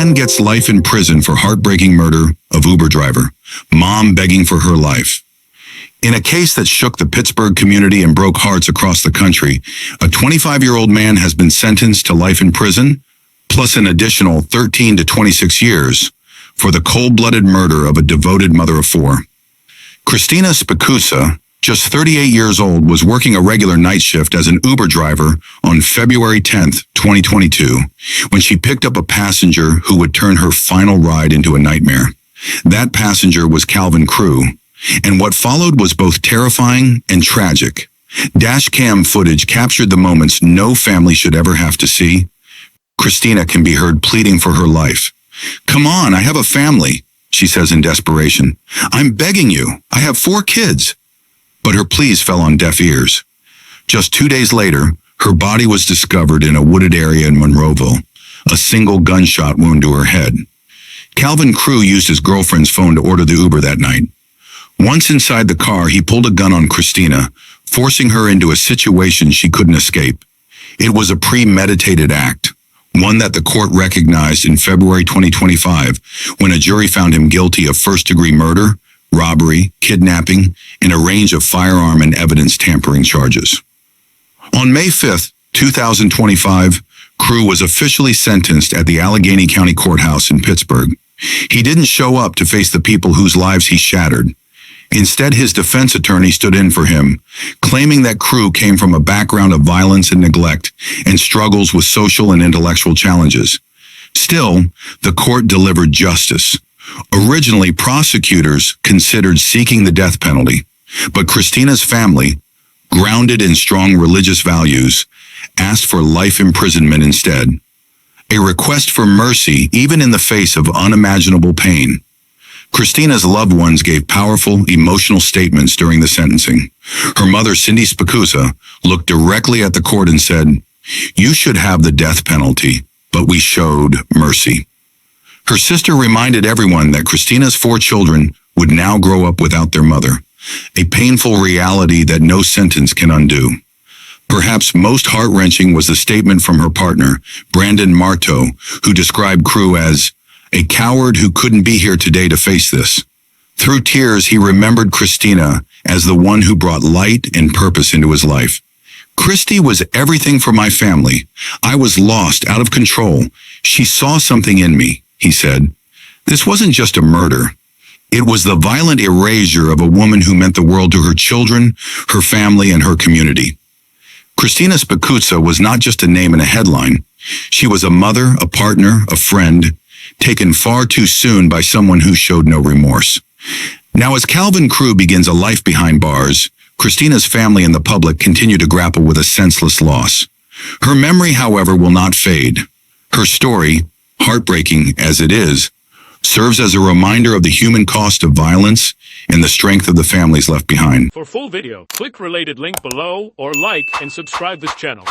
Man gets life in prison for heartbreaking murder of Uber driver. Mom begging for her life. In a case that shook the Pittsburgh community and broke hearts across the country, a 25-year-old man has been sentenced to life in prison, plus an additional 13 to 26 years for the cold-blooded murder of a devoted mother of four. Christina Spicuzza, just 38 years old, was working a regular night shift as an Uber driver on February 10, 2022, when she picked up a passenger who would turn her final ride into a nightmare. That passenger was Calvin Crew, and what followed was both terrifying and tragic. Dashcam footage captured the moments no family should ever have to see. Christina can be heard pleading for her life. "Come on, I have a family," she says in desperation. "I'm begging you. I have 4 kids." But her pleas fell on deaf ears. Just 2 days later, her body was discovered in a wooded area in Monroeville, a single gunshot wound to her head. Calvin Crew used his girlfriend's phone to order the Uber that night. Once inside the car, he pulled a gun on Christina, forcing her into a situation she couldn't escape. It was a premeditated act, one that the court recognized in February 2025 when a jury found him guilty of first-degree murder, robbery, kidnapping, and a range of firearm and evidence tampering charges. On May 5, 2025, Crew was officially sentenced at the Allegheny County Courthouse in Pittsburgh. He didn't show up to face the people whose lives he shattered. Instead, his defense attorney stood in for him, claiming that Crew came from a background of violence and neglect and struggles with social and intellectual challenges. Still, the court delivered justice. Originally, prosecutors considered seeking the death penalty, but Christina's family, grounded in strong religious values, asked for life imprisonment instead. A request for mercy even in the face of unimaginable pain. Christina's loved ones gave powerful, emotional statements during the sentencing. Her mother, Cindy Spicuzza, looked directly at the court and said, "You should have the death penalty, but we showed mercy." Her sister reminded everyone that Christina's 4 children would now grow up without their mother, a painful reality that no sentence can undo. Perhaps most heart-wrenching was the statement from her partner, Brandon Marteau, who described Crew as a coward who couldn't be here today to face this. Through tears, he remembered Christina as the one who brought light and purpose into his life. "Christy was everything for my family. I was lost, out of control. She saw something in me," he said. This wasn't just a murder. It was the violent erasure of a woman who meant the world to her children, her family, and her community. Christina Spicuzza was not just a name in a headline. She was a mother, a partner, a friend, taken far too soon by someone who showed no remorse. Now, as Calvin Crew begins a life behind bars, Christina's family and the public continue to grapple with a senseless loss. Her memory, however, will not fade. Her story, heartbreaking as it is, serves as a reminder of the human cost of violence and the strength of the families left behind. For full video, click related link below or like and subscribe this channel.